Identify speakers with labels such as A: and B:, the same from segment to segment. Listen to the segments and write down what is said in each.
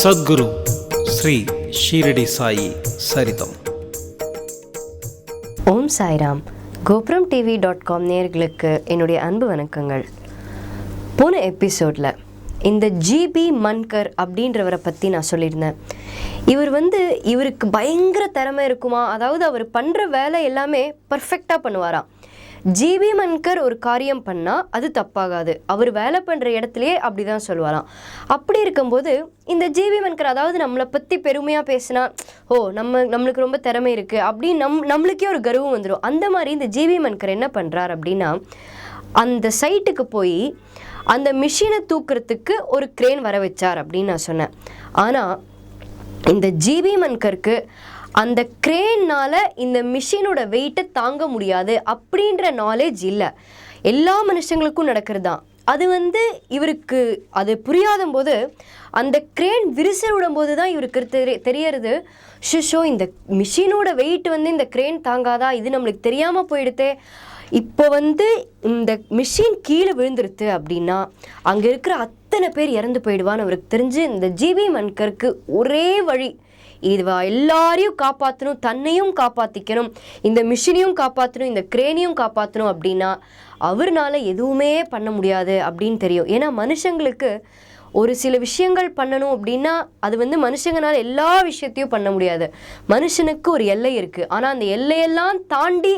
A: சத்குரு ஸ்ரீ ஷீரடி சாயி சரிதம்.
B: ஓம் Sairam. GopuramTV.com நேயர்களுக்கு என்னுடைய அன்பு வணக்கங்கள். போன எபிசோடில் இந்த ஜிபி மன்கர் அப்படின்றவரை பற்றி நான் சொல்லியிருந்தேன். இவருக்கு பயங்கர திறமை இருக்குமா, அதாவது அவர் பண்ணுற வேலை எல்லாமே பர்ஃபெக்டாக பண்ணுவாராம். ஜிபி மன்கர் ஒரு காரியம் பண்ணால் அது தப்பாகாது, அவர் வேலை பண்ணுற இடத்துலையே அப்படி தான் சொல்லுவாராம். அப்படி இருக்கும்போது இந்த ஜிபி மன்கர், அதாவது நம்மளை பற்றி பெருமையாக பேசினா, நம்மளுக்கு ரொம்ப திறமை இருக்குது அப்படின்னு நம்மளுக்கே ஒரு கர்வம் வந்துடும். அந்த மாதிரி இந்த ஜிபி மன்கர் என்ன பண்ணுறார் அப்படின்னா, அந்த சைட்டுக்கு போய் அந்த மிஷினை தூக்குறதுக்கு ஒரு கிரேன் வர வச்சார் அப்படின்னு நான் சொன்னேன். ஆனால் இந்த ஜிபி மன்கருக்கு அந்த கிரேனால் இந்த மிஷினோட வெயிட்டை தாங்க முடியாது அப்படின்ற நாலேஜ் இல்லை. எல்லா மனுஷங்களுக்கும் நடக்கிறது தான் அது. இவருக்கு அது புரியாத போது அந்த கிரேன் விரிசல் விடும்போது தான் இவருக்கு தெரியறது, ஷிஷோ இந்த மிஷினோட வெயிட் இந்த கிரேன் தாங்காதா, இது நம்மளுக்கு தெரியாமல் போயிடுதே. இப்போ இந்த மிஷின் கீழே விழுந்துருது அப்படின்னா அங்கே இருக்கிற அத்தனை பேர் இறந்து போயிடுவான்னு அவருக்கு தெரிஞ்சு, இந்த ஜிபி மன்கருக்கு ஒரே வழி, இதுவா எல்லாரையும் காப்பாற்றணும், தன்னையும் காப்பாற்றிக்கணும், இந்த மிஷினையும் காப்பாற்றணும், இந்த கிரேனையும் காப்பாற்றணும் அப்படின்னா அவர்னால எதுவுமே பண்ண முடியாது அப்படின்னு தெரியும். ஏன்னா மனுஷங்களுக்கு ஒரு சில விஷயங்கள் பண்ணணும் அப்படின்னா அது மனுஷங்கனால எல்லா விஷயத்தையும் பண்ண முடியாது. மனுஷனுக்கு ஒரு எல்லை இருக்குது. ஆனால் அந்த எல்லையெல்லாம் தாண்டி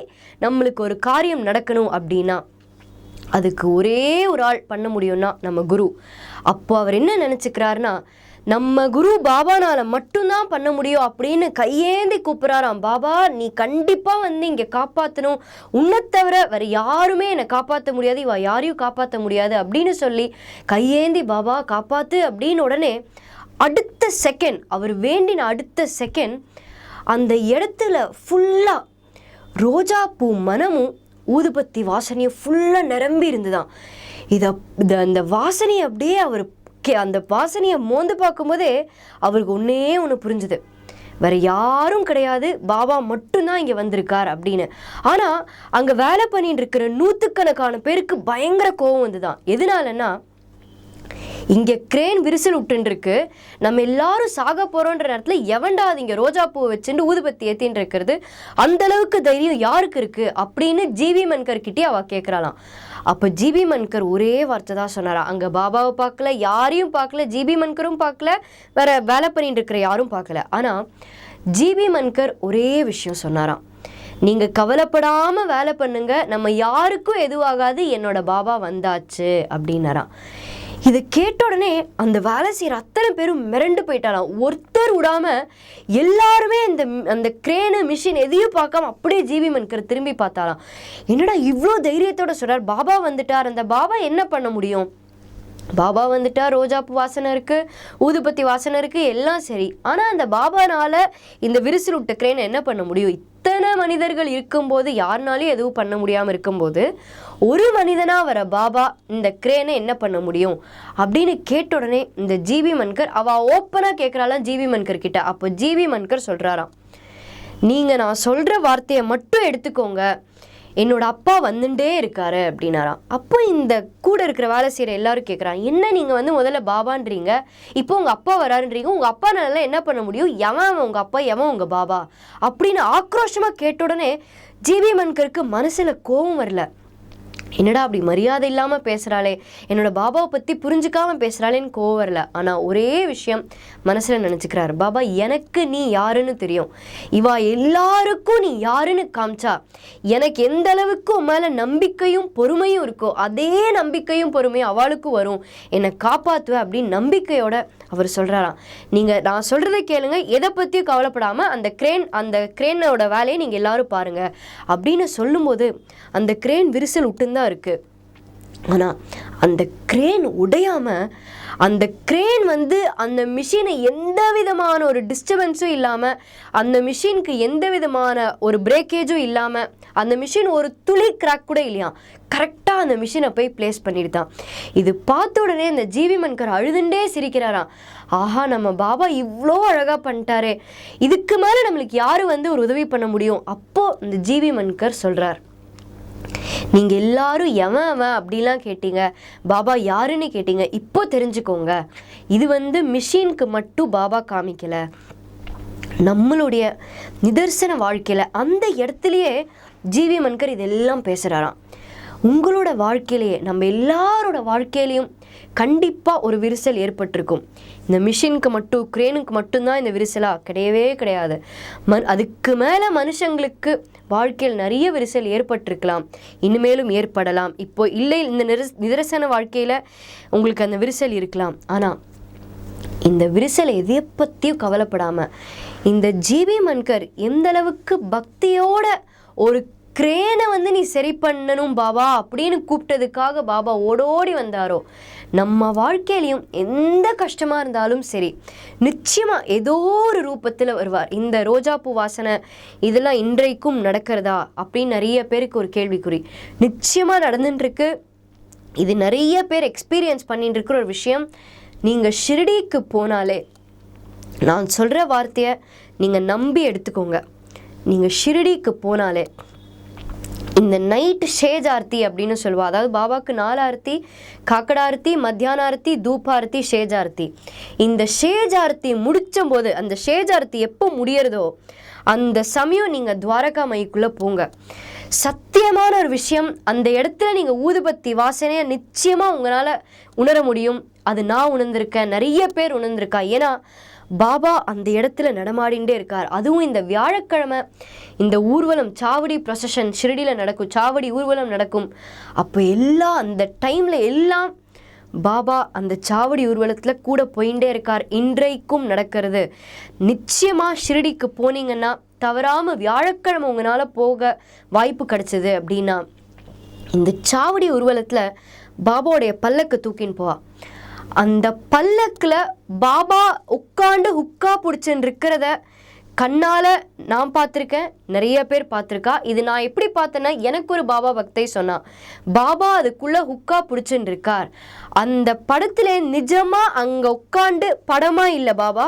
B: நம்மளுக்கு ஒரு காரியம் நடக்கணும் அப்படின்னா அதுக்கு ஒரே ஒரு ஆள் பண்ண முடியும்னா நம்ம குரு. அப்போ அவர் என்ன நினச்சிக்கிறாருன்னா, நம்ம குரு பாபானால மட்டும்தான் பண்ண முடியும் அப்படின்னு கையேந்தி கூப்பிட்றாராம். பாபா நீ கண்டிப்பாக இங்கே காப்பாற்றணும், உன்னை தவிர வேறு யாருமே என்னை காப்பாற்ற முடியாது, இவ யாரையும் காப்பாற்ற முடியாது அப்படின்னு சொல்லி கையேந்தி பாபா காப்பாற்று அப்படின்னு உடனே அடுத்த செகண்ட், அவர் வேண்டின அடுத்த செகண்ட் அந்த இடத்துல ஃபுல்லாக ரோஜா பூ மனமும் ஊதுபத்தி வாசனையும் ஃபுல்லாக நிரம்பி இருந்துதான். அந்த வாசனையை அப்படியே அவர் அந்த வாசனையை மோந்து பார்க்கும்போதே அவருக்கு ஒன்று புரிஞ்சுது, வேற யாரும் கிடையாது, பாபா மட்டும்தான் இங்கே வந்திருக்கார் அப்படின்னு. ஆனால் அங்கே வேலை பண்ணிட்டு இருக்கிற நூற்றுக்கணக்கான பேருக்கு பயங்கர கோபம் வந்துதான். எதனாலன்னா, இங்கே கிரேன் விரிசல் விட்டுருக்கு, நம்ம எல்லாரும் சாக போகிறோன்ற நேரத்தில் எவன்டா அது இங்கே ரோஜா பூ வச்சுட்டு ஊதுபத்தி ஏற்றின்னு இருக்கிறது, அந்த அளவுக்கு தைரியம் யாருக்கு இருக்குது அப்படின்னு ஜிபி மன்கர் கிட்டே அவள் கேட்குறாளாம். அப்போ ஜிபி மன்கர் ஒரே வார்த்தை தான் சொன்னாரா, அங்கே பாபாவை பார்க்கல, யாரையும் பார்க்கல, ஜிபி மன்கரும் பார்க்கல, வேற வேலை பண்ணிட்டு இருக்கிற யாரும் பார்க்கல. ஆனால் ஜிபி மன்கர் ஒரே விஷயம் சொன்னாராம், நீங்கள் கவலைப்படாமல் வேலை பண்ணுங்க, நம்ம யாருக்கும் எதுவாகாது, என்னோட பாபா வந்தாச்சு அப்படின்னாராம். இதை கேட்ட உடனே அந்த வேலை செய்கிற அத்தனை பேரும் மிரண்டு போயிட்டாலாம். ஒருத்தர் விடாமல் எல்லாருமே அந்த கிரேனு மிஷின் எதையும் பார்க்காம அப்படியே ஜிபி மன்கர் திரும்பி பார்த்தாலாம். என்னடா இவ்வளோ தைரியத்தோட சொல்கிறார், பாபா வந்துட்டார், அந்த பாபா என்ன பண்ண முடியும், பாபா வந்துட்டா, ரோஜாப்பூ வாசனை இருக்குது, ஊதுபத்தி வாசனை இருக்குது, எல்லாம் சரி. ஆனால் அந்த பாபானால இந்த விரிசல் விட்ட கிரேனை என்ன பண்ண முடியும்? இத்தனை மனிதர்கள் இருக்கும்போது, யாருனாலையும் எதுவும் பண்ண முடியாமல் இருக்கும்போது, ஒரு மனிதனாக வர பாபா இந்த கிரேனை என்ன பண்ண முடியும் அப்படின்னு கேட்ட உடனே இந்த ஜிபி மன்கர், அவள் ஓப்பனாக கேட்குறாளாம் ஜிபி மன்கர் கிட்ட. அப்போ ஜிபி மன்கர் சொல்கிறாராம், நீங்கள் நான் சொல்கிற வார்த்தையை மட்டும் எடுத்துக்கோங்க, என்னோட அப்பா வந்துட்டே இருக்காரு அப்படின்னாராம். அப்போ இந்த கூட இருக்கிற வேலை செய்கிற எல்லாரும் கேட்குறாங்க, என்ன நீங்கள் முதல்ல பாபான்றீங்க, இப்போ உங்கள் அப்பா வராருன்றீங்க, உங்கள் அப்பா நல்லா என்ன பண்ண முடியும், எவன் உங்கள் அப்பா, எவன் உங்கள் பாபா அப்படின்னு ஆக்ரோஷமாக கேட்ட உடனே ஜிபி மன்கருக்கு மனசில் கோபம் வரல. என்னடா அப்படி மரியாதை இல்லாமல் பேசுகிறாளே, என்னோட பாபாவை பற்றி புரிஞ்சுக்காமல் பேசுகிறாளேன்னு கோவம் வரல. ஆனால் ஒரே விஷயம் மனசில் நினச்சிக்கிறாரு, பாபா எனக்கு நீ யாருன்னு தெரியும், இவா எல்லாருக்கும் நீ யாருன்னு காமிச்சா எனக்கு எந்த அளவுக்கு உன் மேலே நம்பிக்கையும் பொறுமையும் இருக்கோ அதே நம்பிக்கையும் பொறுமையும் அவளுக்கும் வரும், என்னை காப்பாற்றுவேன் அப்படின்னு நம்பிக்கையோட அவர் சொல்கிறாராம். நீங்கள் நான் சொல்கிறத கேளுங்க, எதை பற்றியும் கவலைப்படாமல் அந்த கிரேனோட வேலையை நீங்கள் எல்லாரும் பாருங்கள் அப்படின்னு சொல்லும்போது அந்த கிரேன் விரிசல் விட்டுந்தான் இருக்கு. ஆனால் அந்த கிரேன் உடையாமல், அந்த கிரேன் அந்த மிஷினை எந்த விதமான ஒரு டிஸ்டர்பன்ஸும் இல்லாமல், அந்த மிஷினுக்கு எந்த விதமான ஒரு பிரேக்கேஜும் இல்லாமல், அந்த மிஷின் ஒரு துளி கிராக் கூட இல்லையா, கரெக்டாக அந்த மிஷினை போய் பிளேஸ் பண்ணிடுதான். இது பார்த்த உடனே இந்த ஜிபி மன்கர் அழுதுண்டே சிரிக்கிறாராம். ஆஹா, நம்ம பாபா இவ்வளோ அழகாக பண்ணிட்டாரே, இதுக்கு மேலே நம்மளுக்கு யார் ஒரு உதவி பண்ண முடியும். அப்போது இந்த ஜிபி மன்கர் சொல்கிறார், நீங்கள் எல்லாரும் எவன் அவன் அப்படிலாம் கேட்டீங்க, பாபா யாருன்னு கேட்டீங்க. இப்போ தெரிஞ்சுக்கோங்க, இது மிஷினுக்கு மட்டும் பாபா காமிக்கலை, நம்மளுடைய நிதர்சன வாழ்க்கையில் அந்த இடத்துலையே ஜிவி மன்கர் இதெல்லாம் பேசுகிறாராம். உங்களோட வாழ்க்கையிலேயே, நம்ம எல்லாரோட வாழ்க்கையிலையும் கண்டிப்பாக ஒரு விரிசல் ஏற்பட்டிருக்கும். இந்த மிஷினுக்கு மட்டும், கிரேனுக்கு மட்டும்தான் இந்த விரிசலாக கிடையவே கிடையாது. அதுக்கு மேலே மனுஷங்களுக்கு வாழ்க்கையில் நிறைய விரிசல் ஏற்பட்டிருக்கலாம், இனிமேலும் ஏற்படலாம். இப்போ இல்லை, இந்த நிதர்சன வாழ்க்கையில் உங்களுக்கு அந்த விரிசல் இருக்கலாம். ஆனால் இந்த விரிசலை எதை பற்றியும் கவலைப்படாமல் இந்த ஜிவி மன்கர் எந்த அளவுக்கு பக்தியோட ஒரு கிரேனை நீ சரி பண்ணணும் பாபா அப்படின்னு கூப்பிட்டதுக்காக பாபா ஓடோடி வந்தாரோ, நம்ம வாழ்க்கையிலையும் எந்த கஷ்டமாக இருந்தாலும் சரி நிச்சயமாக ஏதோ ஒரு ரூபத்தில் வருவார். இந்த ரோஜாப்பூ வாசனை இதெல்லாம் இன்றைக்கும் நடக்கிறதா அப்படின்னு நிறைய பேருக்கு ஒரு கேள்விக்குறி. நிச்சயமாக நடந்துட்டுருக்கு. இது நிறைய பேர் எக்ஸ்பீரியன்ஸ் பண்ணிட்டு இருக்கிற ஒரு விஷயம். நீங்கள் ஷிரடிக்கு போனாலே, நான் சொல்கிற வார்த்தையை நீங்கள் நம்பி எடுத்துக்கோங்க, நீங்கள் ஷிரடிக்கு போனாலே இந்த நைட்டு ஷேஜ் ஆர்த்தி அப்படின்னு சொல்லுவா. அதாவது பாபாவுக்கு 4 ஆர்த்தி, காக்கடார்த்தி, மத்தியானார்த்தி, தூப்பார்த்தி, ஷேஜ் ஆர்த்தி. இந்த ஷேஜ் ஆர்த்தி முடிச்சும் போது, அந்த ஷேஜ் ஆர்த்தி எப்போ முடியறதோ அந்த சமயம் நீங்கள் துவாரகா மைக்குள்ளே போங்க. சத்தியமான ஒரு விஷயம், அந்த இடத்துல நீங்கள் ஊதுபத்தி வாசனையை நிச்சயமாக உங்களால் உணர முடியும். அது நான் உணர்ந்திருக்கேன், நிறைய பேர் உணர்ந்திருக்கா. ஏன்னா பாபா அந்த இடத்துல நடமாடிண்டே இருக்கார். அதுவும் இந்த வியாழக்கிழமை இந்த ஊர்வலம், சாவடி ப்ரொசஷன் ஷிரடியில் நடக்கும், சாவடி ஊர்வலம் நடக்கும். அப்போ எல்லாம் அந்த டைமில் எல்லாம் பாபா அந்த சாவடி ஊர்வலத்தில் கூட போயிட்டே இருக்கார். இன்றைக்கும் நடக்கிறது. நிச்சயமாக ஷிரடிக்கு போனீங்கன்னா தவறாமல் வியாழக்கிழமை உங்களால் போக வாய்ப்பு கிடைச்சது அப்படின்னா இந்த சாவடி ஊர்வலத்தில் பாபாவுடைய பல்லக்கு தூக்கின்னு போவா. அந்த பல்லக்கில் பாபா உட்காண்டு ஹுக்கா பிடிச்சுன்னு இருக்கிறத கண்ணால் நான் பார்த்துருக்கேன், நிறைய பேர் பார்த்துருக்கா. இது நான் எப்படி பார்த்தேன்னா, எனக்கு ஒரு பாபா பக்தை சொன்னான், பாபா அதுக்குள்ளே ஹுக்கா பிடிச்சுன்னு இருக்கார். அந்த படத்தில் நிஜமாக அங்கே உட்காண்டு, படமாக இல்லை, பாபா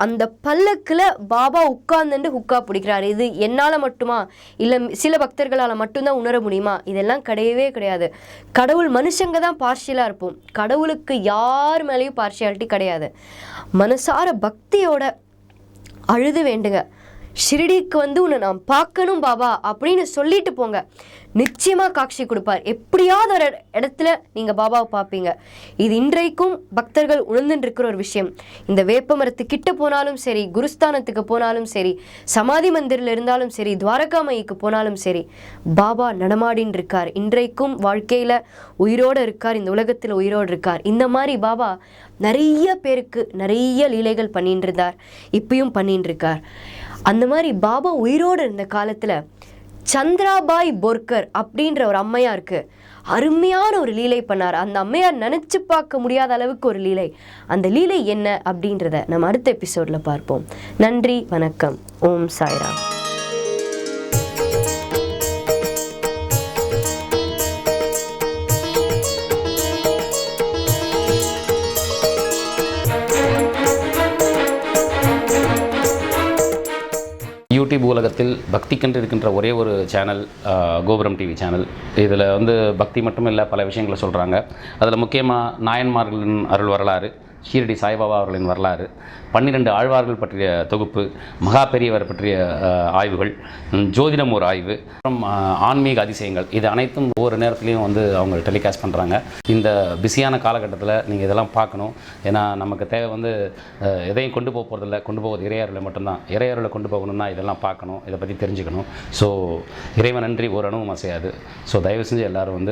B: அந்த பல்லக்கில் பாபா உட்கார்ந்துட்டு ஹுக்கா பிடிக்கிறார். இது என்னால் மட்டுமா, இல்லை சில பக்தர்களால் மட்டும்தான் உணர முடியுமா? இதெல்லாம் கிடையவே கிடையாது. கடவுள், மனுஷங்க தான் பார்ஷியலாக இருப்போம், கடவுளுக்கு யார் மேலேயும் பார்ஷியாலிட்டி கிடையாது. மனசார பக்தியோட அழுது வேண்டுங்க, ஷிரடிக்கு உன்னை நான் பார்க்கணும் பாபா அப்படின்னு சொல்லிட்டு போங்க. நிச்சயமாக காட்சி கொடுப்பார். எப்படியாவது ஒரு இடத்துல நீங்கள் பாபாவை பார்ப்பீங்க. இது இன்றைக்கும் பக்தர்கள் உணர்ந்துட்டு இருக்கிற ஒரு விஷயம். இந்த வேப்ப மரத்துக்கிட்ட போனாலும் சரி, குருஸ்தானத்துக்கு போனாலும் சரி, சமாதி மந்திரில் இருந்தாலும் சரி, துவாரகாமைக்கு போனாலும் சரி, பாபா நடமாடின்னு இருக்கார். இன்றைக்கும் வாழ்க்கையில் உயிரோடு இருக்கார், இந்த உலகத்தில் உயிரோடு இருக்கார். இந்த மாதிரி பாபா நிறைய பேருக்கு நிறைய லீலைகள் பண்ணிட்டு இருந்தார், இப்பயும் பண்ணிட்டு இருக்கார். அந்த மாதிரி பாபா உயிரோடு இருந்த காலத்தில் சந்திராபாய் போர்கர் அப்படின்ற ஒரு அம்மையாருக்கு அருமையான ஒரு லீலை பண்ணார். அந்த அம்மையார் நினச்சி பார்க்க முடியாத அளவுக்கு ஒரு லீலை. அந்த லீலை என்ன அப்படின்றத நம்ம அடுத்த எபிசோடில் பார்ப்போம். நன்றி, வணக்கம். ஓம் சாய்ராம்.
C: யூடியூப் உலகத்தில் பக்திக்கென்று இருக்கின்ற ஒரே ஒரு சேனல் கோபுரம் டிவி சேனல். இதில் பக்தி மட்டும் இல்லை, பல விஷயங்களை சொல்கிறாங்க. அதில் முக்கியமாக நாயன்மார்களின் அருள் வரலாறு, ஷீரடி சாய்பாபா அவர்களின் வரலாறு, 12 ஆழ்வார்கள் பற்றிய தொகுப்பு, மகா பெரியவர் பற்றிய ஆய்வுகள், ஜோதிடம் ஒரு ஆய்வு, அப்புறம் ஆன்மீக அதிசயங்கள், இது அனைத்தும் ஒவ்வொரு நேரத்துலையும் அவங்க டெலிகாஸ்ட் பண்ணுறாங்க. இந்த பிஸியான காலகட்டத்தில் நீங்கள் இதெல்லாம் பார்க்கணும். ஏன்னா நமக்கு தேவை எதையும் கொண்டு போக போகிறதில்ல, கொண்டு போவது இறையர்களை மட்டும்தான். இறையர்களை கொண்டு போகணும்னா இதெல்லாம் பார்க்கணும், இதை பற்றி தெரிஞ்சுக்கணும். ஸோ இறைவன் நன்றி ஒரு அணுவும் அசையாது. ஸோ தயவு செஞ்சு எல்லோரும்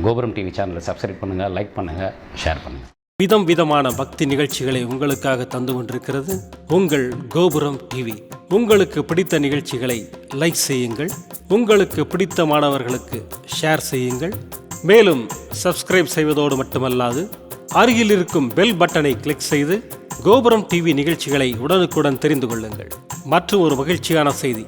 C: கோபுரம் டிவி சேனலை சப்ஸ்கிரைப் பண்ணுங்கள், லைக் பண்ணுங்கள், ஷேர் பண்ணுங்கள்.
A: விதம் விதமான பக்தி நிகழ்ச்சிகளை உங்களுக்காக தந்து கொண்டிருக்கிறது உங்கள் கோபுரம் டிவி. உங்களுக்கு பிடித்த நிகழ்ச்சிகளை லைக் செய்யுங்கள், உங்களுக்கு பிடித்த மாணவர்களுக்கு ஷேர் செய்யுங்கள். மேலும் சப்ஸ்கிரைப் செய்வதோடு மட்டுமல்லாது அருகில் இருக்கும் பெல் பட்டனை கிளிக் செய்து கோபுரம் டிவி நிகழ்ச்சிகளை உடனுக்குடன் தெரிந்து கொள்ளுங்கள். மற்றும் ஒரு மகிழ்ச்சியான செய்தி,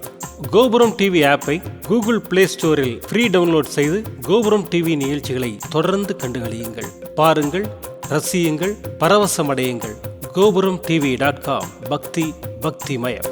A: கோபுரம் டிவி ஆப்பை கூகுள் பிளே ஸ்டோரில் ஃப்ரீ டவுன்லோட் செய்து கோபுரம் டிவி நிகழ்ச்சிகளை தொடர்ந்து கண்டுகளியுங்கள், பாருங்கள், ரசியுங்கள், பரவசமடையுங்கள். gopuramtv.com. பக்தி பக்திமயம்.